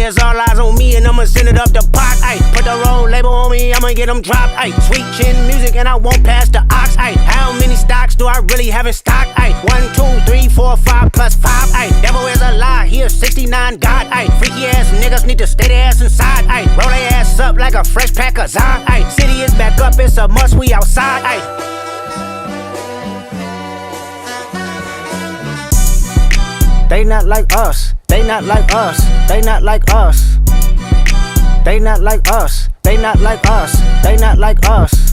say it's all eyes on me and I'ma send it up the pot. Ay, put the wrong label on me, I'ma get them dropped. Ay, sweet chin music and I won't pass the ox. Ay, how many stocks do I really have in stock? Ay, 1, 2, 3, 4, 5 plus 5. Ay, devil is a lie, he a 69 God. Ay, freaky ass niggas need to stay their ass inside. Ay, roll their ass up like a fresh pack of Zod. Ay, city is back up, it's a must, we outside. Ay. They not like us, they not like us, they not like us. They not like us, they not like us, they not like us.